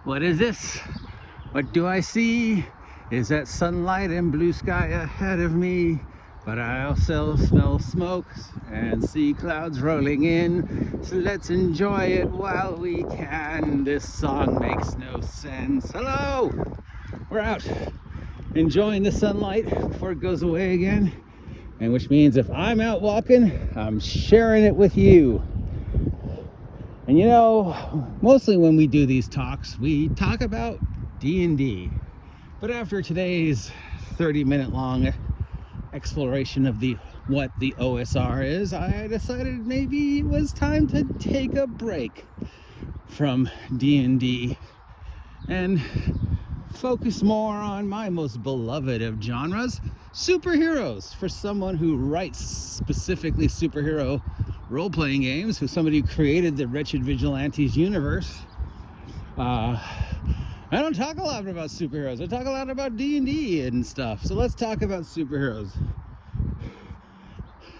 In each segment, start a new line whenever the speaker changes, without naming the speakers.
What is this? What do I see? Is that sunlight and blue sky ahead of me? But I also smell smoke and see clouds rolling in. So let's enjoy it while we can. This song makes no sense. Hello! We're out enjoying the sunlight before it goes away again. And which means if I'm out walking, I'm sharing it with you. And you know, mostly when we do these talks, we talk about D&D. But after today's 30-minute long exploration of what the OSR is, I decided maybe it was time to take a break from D&D and focus more on my most beloved of genres, superheroes. For someone who writes specifically superhero role-playing games, who's somebody who created the Wretched Vigilantes universe, I don't talk a lot about superheroes. I talk a lot about D&D and stuff. So let's talk about superheroes.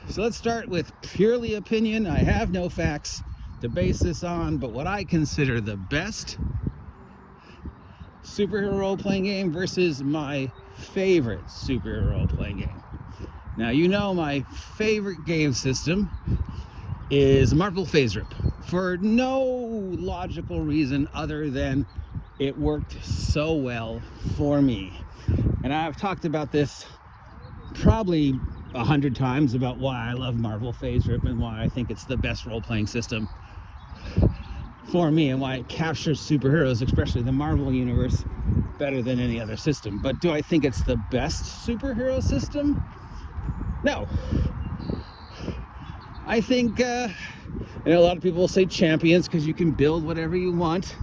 So let's start with purely opinion. I have no facts to base this on, but what I consider the best superhero role-playing game versus my favorite superhero role-playing game. Now, you know my favorite game system is Marvel Phase Rip, for no logical reason other than it worked so well for me. And I've talked about this probably 100 times about why I love Marvel Phase Rip and why I think it's the best role-playing system for me and why it captures superheroes, especially the Marvel universe, better than any other system. But do I think it's the best superhero system? No. I think, a lot of people will say Champions because you can build whatever you want.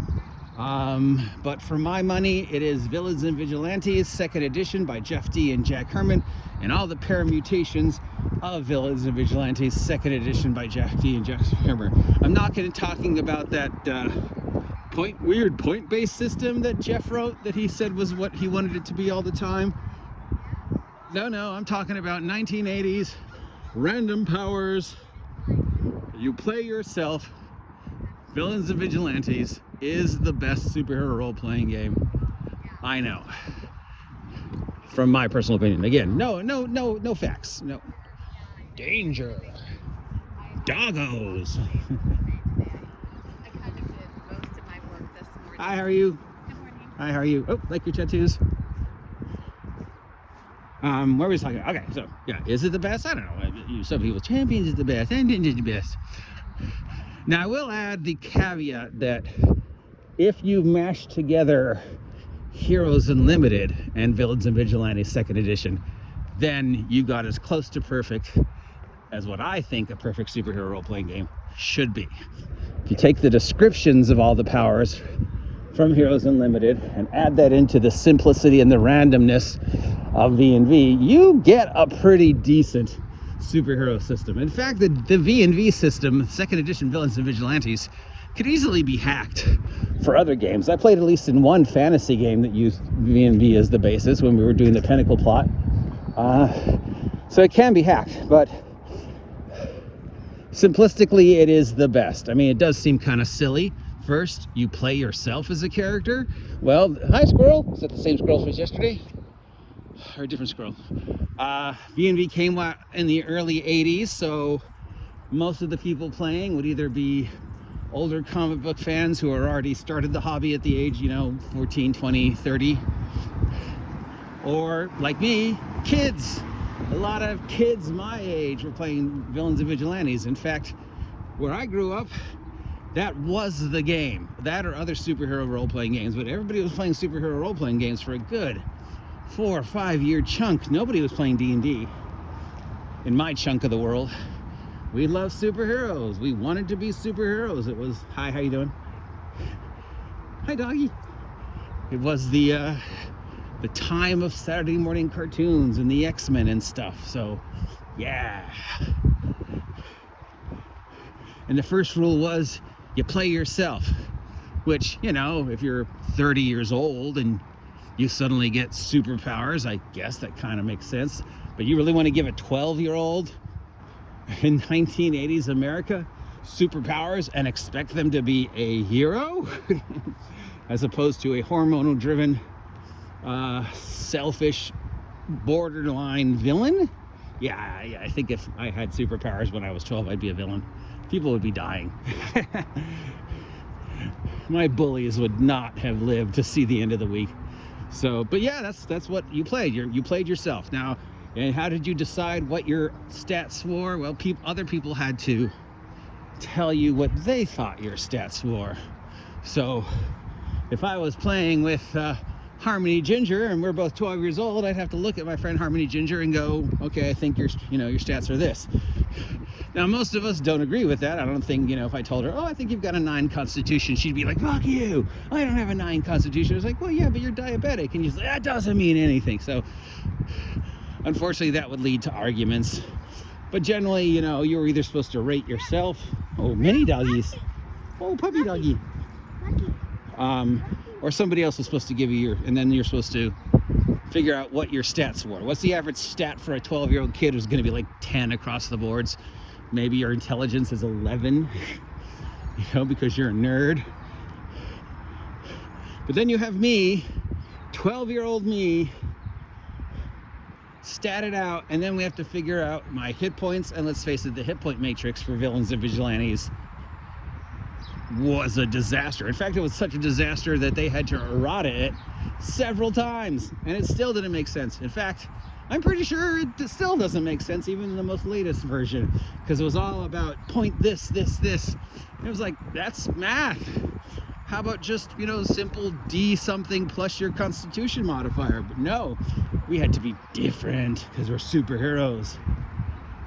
But for my money, it is Villians and Vigilantes, 2nd edition by Jeff D. and Jack Herman, and all the permutations of Villians and Vigilantes, 2nd edition by Jeff D. and Jack Herman. I'm not going to talking about that weird point-based system that Jeff wrote that he said was what he wanted it to be all the time. No, I'm talking about 1980s, random powers. You play yourself. Villians and Vigilantes is the best superhero role-playing game I know, from my personal opinion. Again, no facts. No. Danger. Doggos.
I kind of did most of my work this morning.
Hi, how are you?
Good morning.
Hi, how are you? Oh, like your tattoos? Where were we talking? Okay, so, yeah, is it the best? I don't know. Some people, Champions is the best, and is the best. Now, I will add the caveat that if you mash together Heroes Unlimited and Villians and Vigilantes 2nd edition, then you got as close to perfect as what I think a perfect superhero role-playing game should be. If you take the descriptions of all the powers from Heroes Unlimited and add that into the simplicity and the randomness of V&V, you get a pretty decent superhero system. In fact, the V&V system, 2nd edition Villians and Vigilantes, could easily be hacked for other games. I played at least in one fantasy game that used V&V as the basis when we were doing the Pinnacle plot. So it can be hacked, but simplistically, it is the best. I mean, it does seem kind of silly. First, you play yourself as a character. Well, hi, squirrel. Is that the same squirrel as yesterday? Or a different squirrel? V&V came out in the early 80s, so most of the people playing would either be older comic book fans who are already started the hobby at the age, 14, 20, 30. Or, like me, kids. A lot of kids my age were playing Villians and Vigilantes. In fact, where I grew up, that was the game. That or other superhero role-playing games. But everybody was playing superhero role-playing games for a good 4 or 5 year chunk. Nobody was playing D&D in my chunk of the world. We loved superheroes. We wanted to be superheroes. It was, hi, how you doing? Hi, doggy. It was the time of Saturday morning cartoons and the X-Men and stuff. So, yeah. And the first rule was you play yourself, which, if you're 30 years old and you suddenly get superpowers, I guess that kind of makes sense. But you really want to give a 12-year-old in 1980s America superpowers and expect them to be a hero? as opposed to a hormonal driven, selfish, borderline villain. Yeah, I think if I had superpowers when I was 12, I'd be a villain. People would be dying. My bullies would not have lived to see the end of the week. So, but yeah, that's what you played. You played yourself. Now, and how did you decide what your stats were? Well, other people had to tell you what they thought your stats were. So, if I was playing with Harmony Ginger and we're both 12 years old, I'd have to look at my friend Harmony Ginger and go, okay, I think your stats are this. Now, most of us don't agree with that. I don't think, if I told her, oh, I think you've got a 9 constitution, she'd be like, fuck you, I don't have a 9 constitution. I was like, well, yeah, but you're diabetic. And you're like, that doesn't mean anything. So, unfortunately, that would lead to arguments. But generally, you were either supposed to rate yourself. Oh, mini doggies. Oh, puppy doggy. Or somebody else was supposed to give you and then you're supposed to figure out what your stats were. What's the average stat for a 12-year-old kid who's going to be like 10 across the boards? Maybe your intelligence is 11, because you're a nerd. But then you have me, 12-year-old me, statted out, and then we have to figure out my hit points. And let's face it, the hit point matrix for Villains and Vigilantes was a disaster. In fact, it was such a disaster that they had to errata it several times, and it still didn't make sense. In fact, I'm pretty sure it still doesn't make sense, even in the most latest version, because it was all about point this. And it was like, that's math. How about just, simple D something plus your constitution modifier? But no, we had to be different because we're superheroes.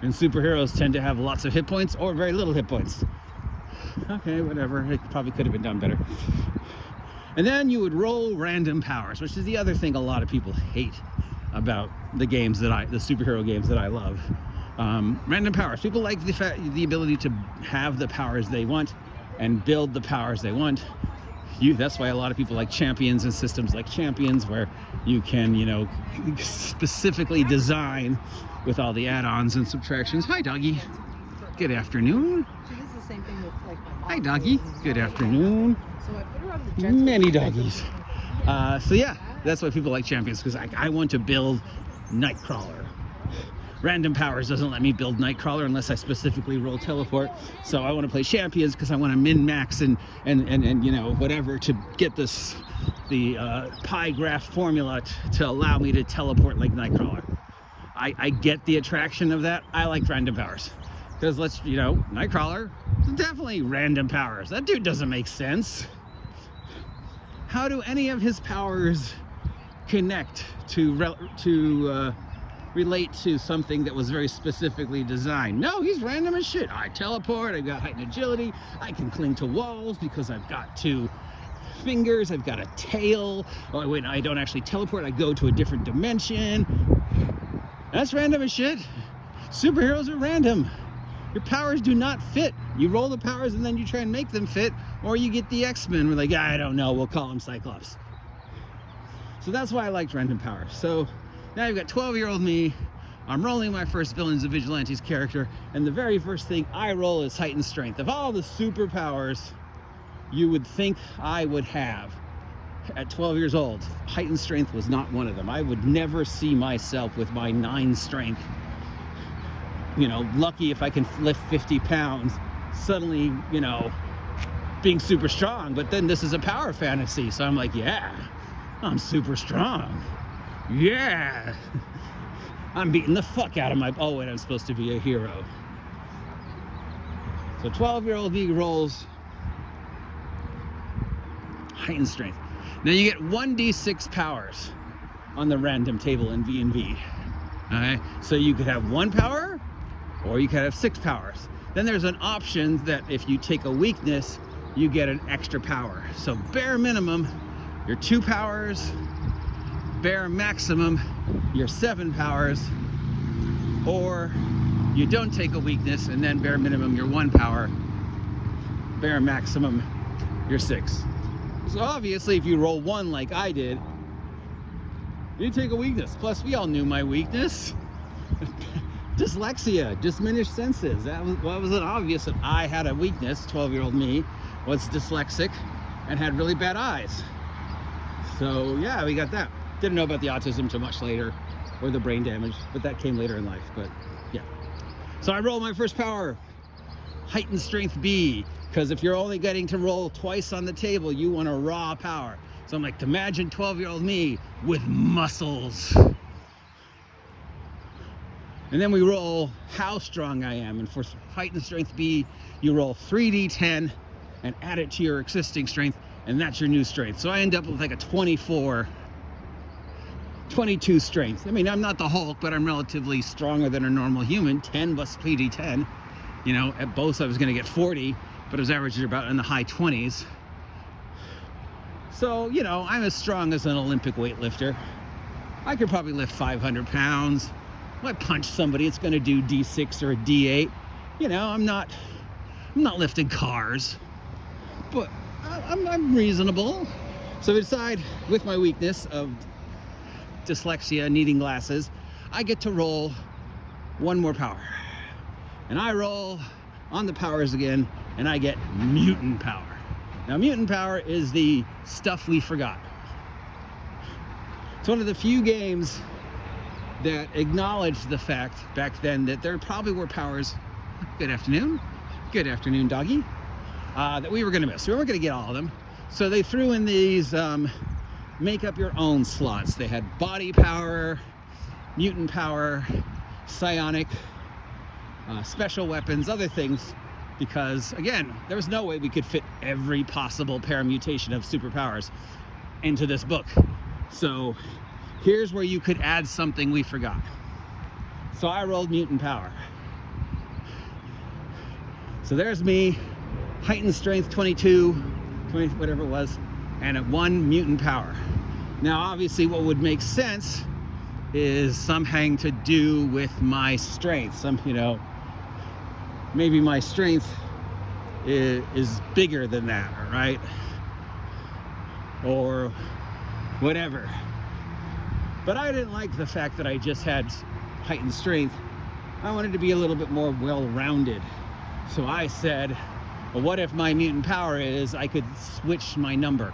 And superheroes tend to have lots of hit points or very little hit points. Okay, whatever. It probably could have been done better. And then you would roll random powers, which is the other thing a lot of people hate about the superhero games that I love. Random powers. People like the ability to have the powers they want and build the powers they want. That's why a lot of people like champions and systems like champions, where you can, specifically design with all the add-ons and subtractions. Hi, doggy. Good afternoon.
Same thing with like my mom.
Hi, doggy. Good afternoon.
So I put her on the jet ski.
Many doggies. So yeah, that's why people like champions, because I want to build Nightcrawler. Random powers doesn't let me build Nightcrawler unless I specifically roll teleport. So I want to play champions because I want to min-max and whatever to get the pie graph formula to allow me to teleport like Nightcrawler. I get the attraction of that. I like random powers. Because Nightcrawler, definitely random powers. That dude doesn't make sense. How do any of his powers connect to relate to something that was very specifically designed? No, he's random as shit. I teleport, I've got heightened agility, I can cling to walls because I've got 2 fingers, I've got a tail. Oh wait, I don't actually teleport, I go to a different dimension. That's random as shit. Superheroes are random. Your powers do not fit. You roll the powers and then you try and make them fit, or you get the X-Men. We're like, I don't know, we'll call them Cyclops. So that's why I liked random powers. So now you've got 12-year-old me. I'm rolling my first Villains and Vigilantes character, and the very first thing I roll is heightened strength. Of all the superpowers you would think I would have at 12 years old, heightened strength was not one of them. I would never see myself with my 9 strength, lucky if I can lift 50 pounds, suddenly, being super strong. But then this is a power fantasy, so I'm like, yeah, I'm super strong. Yeah. I'm beating the fuck out of oh wait, I'm supposed to be a hero. So 12-year-old me rolls heightened strength. Now you get 1d6 powers on the random table in V&V. Okay, so you could have 1 power, or you could have 6 powers. Then there's an option that if you take a weakness, you get an extra power. So bare minimum, your 2 powers, bare maximum, your 7 powers, or you don't take a weakness and then bare minimum your 1 power, bare maximum your 6. So obviously if you roll 1 like I did, you take a weakness. Plus we all knew my weakness. Dyslexia, diminished senses. That was it obvious that I had a weakness. 12-year-old me was dyslexic and had really bad eyes. So yeah, we got that. Didn't know about the autism till much later, or the brain damage, but that came later in life. But yeah. So I roll my first power, heightened strength B, because if you're only getting to roll twice on the table, you want a raw power. So I'm like, imagine 12-year-old me with muscles. And then we roll how strong I am. And for heightened strength B, you roll 3d10 and add it to your existing strength, and that's your new strength. So I end up with like a 22 strength. I mean, I'm not the Hulk, but I'm relatively stronger than a normal human. 10 plus 3d10. You know, at both I was going to get 40, but it was averaging about in the high 20s. So, you know, I'm as strong as an Olympic weightlifter. I could probably lift 500 pounds. If I punch somebody, it's going to do D6 or a D8. You know, I'm not lifting cars, but I'm reasonable. So I decide, with my weakness of dyslexia, needing glasses, I get to roll one more power. And I roll on the powers again, and I get mutant power. Now, mutant power is the stuff we forgot. It's one of the few games that acknowledged the fact back then that there probably were powers, good afternoon, doggy, that we were going to miss. We weren't going to get all of them. So they threw in these make up your own slots. They had body power, mutant power, psionic, special weapons, other things, because again, there was no way we could fit every possible paramutation of superpowers into this book. So here's where you could add something we forgot. So I rolled mutant power. So there's me, heightened strength 20, whatever it was, and at 1 mutant power. Now obviously what would make sense is something to do with my strength. Maybe my strength is bigger than that, right? Or whatever. But I didn't like the fact that I just had heightened strength. I wanted to be a little bit more well-rounded. So I said, well, what if my mutant power is I could switch my number?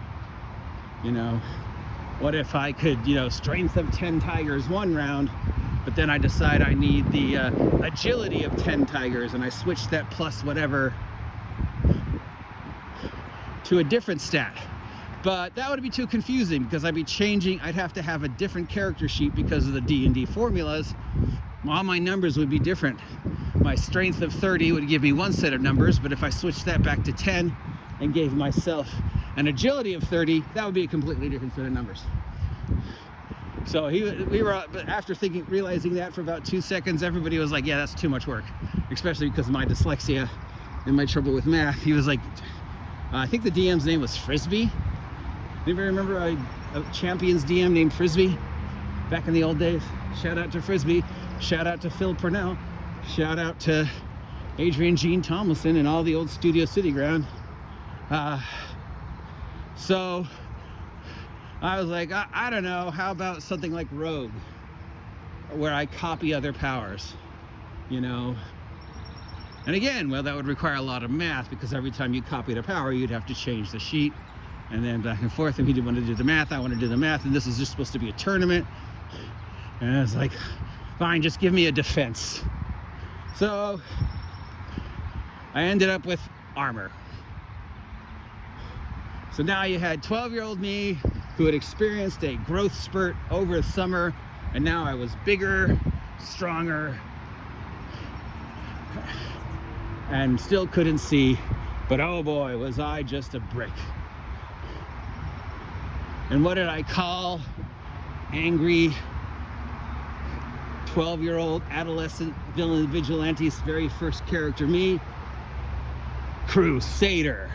You know, what if I could, strength of 10 tigers one round, but then I decide I need the agility of 10 tigers, and I switch that plus whatever to a different stat. But that would be too confusing, because I'd have to have a different character sheet because of the D&D formulas. All my numbers would be different. My strength of 30 would give me one set of numbers, but if I switched that back to 10 and gave myself an agility of 30, that would be a completely different set of numbers. So after realizing that for about 2 seconds, everybody was like, yeah, that's too much work, especially because of my dyslexia and my trouble with math. He was like, I think the DM's name was Frisbee. Anybody remember a Champions DM named Frisbee back in the old days? Shout out to Frisbee. Shout out to Phil Purnell. Shout out to Adrian Jean Tomlinson and all the old Studio City ground. So I was like, I don't know, how about something like Rogue, where I copy other powers, And again, well, that would require a lot of math, because every time you copied a power, you'd have to change the sheet, and then back and forth, and he didn't want to do the math, I want to do the math, and this is just supposed to be a tournament. And I was like, fine, just give me a defense. So I ended up with armor. So now you had 12-year-old me who had experienced a growth spurt over the summer, and now I was bigger, stronger, and still couldn't see, but oh boy, was I just a brick. And what did I call angry 12-year-old adolescent Villians and Vigilantes' very first character, me? Crusader.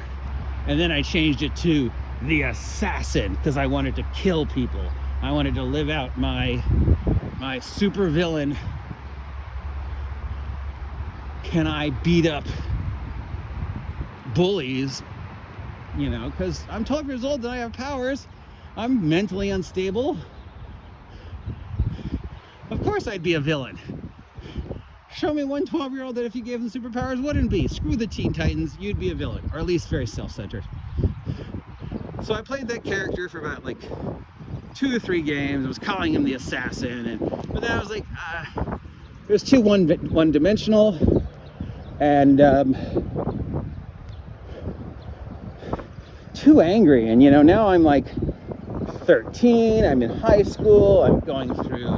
And then I changed it to the assassin, because I wanted to kill people. I wanted to live out my super villain. Can I beat up bullies? Because I'm 12 years old and I have powers. I'm mentally unstable. Of course I'd be a villain. Show me one 12-year-old that if you gave them superpowers wouldn't be. Screw the Teen Titans, you'd be a villain, or at least very self-centered. So I played that character for about like 2 or 3 games. I was calling him the assassin, but then I was like, it was too one-dimensional, and too angry. And now I'm like 13. I'm in high school. I'm going through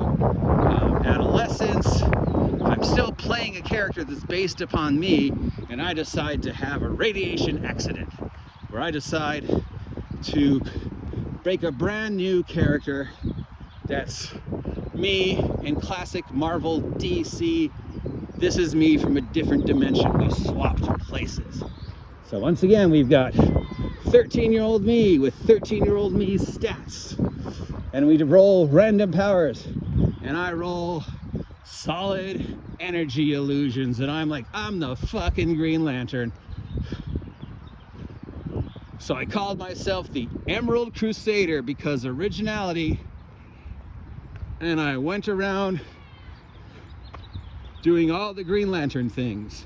adolescence. I'm still playing a character that's based upon me, and I decide to have a radiation accident where I decide to make a brand new character that's me in classic Marvel DC. This is me from a different dimension. We swapped places. So once again, we've got 13-year-old me with 13-year-old me's stats, and we roll random powers, and I roll solid energy illusions, and I'm like, I'm the fucking Green Lantern. So I called myself the Emerald Crusader because originality, and I went around doing all the Green Lantern things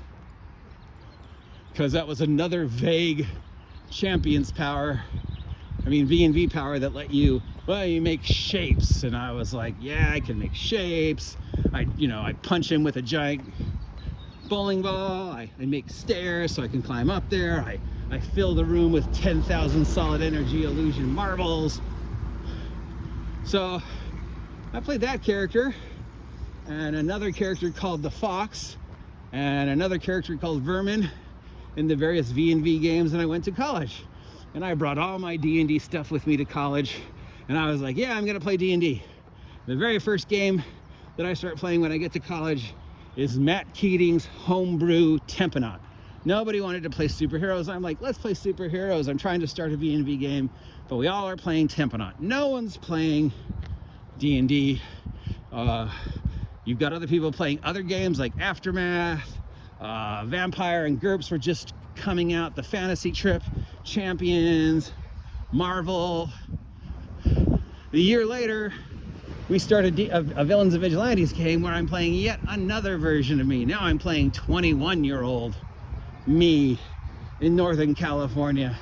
because that was another vague champion's power. I mean, V&V power that let you, well, you make shapes. And I was like, yeah, I can make shapes. I punch him with a giant bowling ball. I make stairs so I can climb up there. I fill the room with 10,000 solid energy illusion marbles. So I played that character, and another character called the Fox, and another character called Vermin in the various V&V games, and I went to college. And I brought all my D&D stuff with me to college, and I was like, yeah, I'm gonna play D&D. The very first game that I start playing when I get to college is Matt Keating's homebrew Tempenaut. Nobody wanted to play superheroes. I'm like, let's play superheroes. I'm trying to start a V&V game, but we all are playing Tempenaut. No one's playing D&D. You've got other people playing other games like Aftermath, Vampire and GURPS were just coming out, the Fantasy Trip, Champions, Marvel. A year later, we started a Villians and Vigilantes game where I'm playing yet another version of me. Now I'm playing 21-year-old me in Northern California.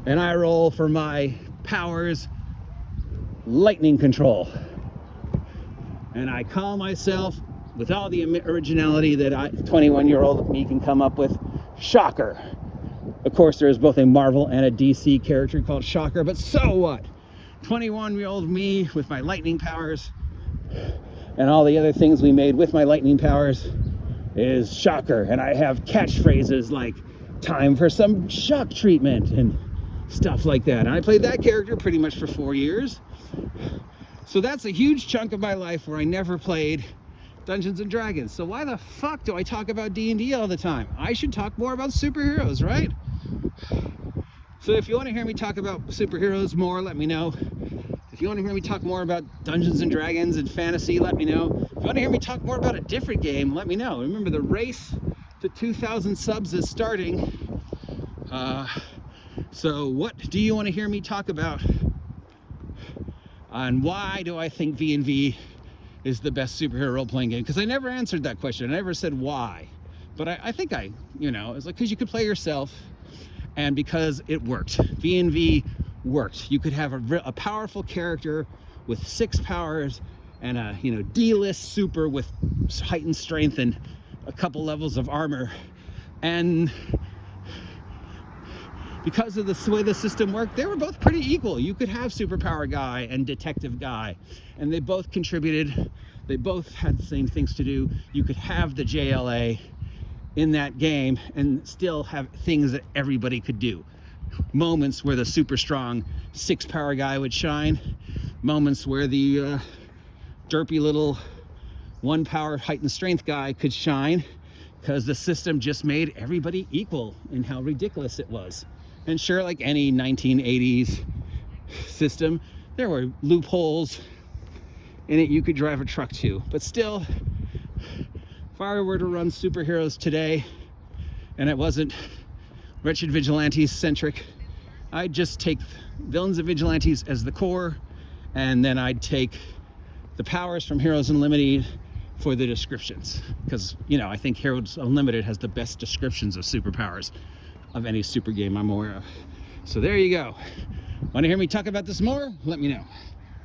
And I roll for my powers lightning control. And I call myself, with all the originality that 21-year-old me can come up with, Shocker. Of course, there is both a Marvel and a DC character called Shocker, but so what? 21-year-old me with my lightning powers and all the other things we made with my lightning powers is Shocker. And I have catchphrases like time for some shock treatment and stuff like that. And I played that character pretty much for 4 years. So that's a huge chunk of my life where I never played Dungeons and Dragons. So why the fuck do I talk about D&D all the time? I should talk more about superheroes, right? So if you want to hear me talk about superheroes more, let me know. If you want to hear me talk more about Dungeons and Dragons and fantasy, let me know. If you want to hear me talk more about a different game, let me know. Remember, the race to 2,000 subs is starting. So what do you want to hear me talk about? And why do I think V&V is the best superhero role-playing game? Because I never answered that question. I never said why. But I think it's like, because you could play yourself, and because it worked. V&V worked. You could have a powerful character with 6 powers and a D-list super with heightened strength and a couple levels of armor. And because of the way the system worked, they were both pretty equal. You could have superpower guy and detective guy, and they both contributed. They both had the same things to do. You could have the JLA in that game and still have things that everybody could do. Moments where the super strong 6 power guy would shine. Moments where the derpy little 1 power heightened strength guy could shine, because the system just made everybody equal in how ridiculous it was. And sure, like any 1980s system, there were loopholes in it you could drive a truck to. But still, if I were to run superheroes today and it wasn't Wretched Vigilantes centric, I'd just take Villians and Vigilantes as the core, and then I'd take the powers from Heroes Unlimited for the descriptions. Because, I think Heroes Unlimited has the best descriptions of superpowers of any super game I'm aware of. So there you go. Want to hear me talk about this more? Let me know.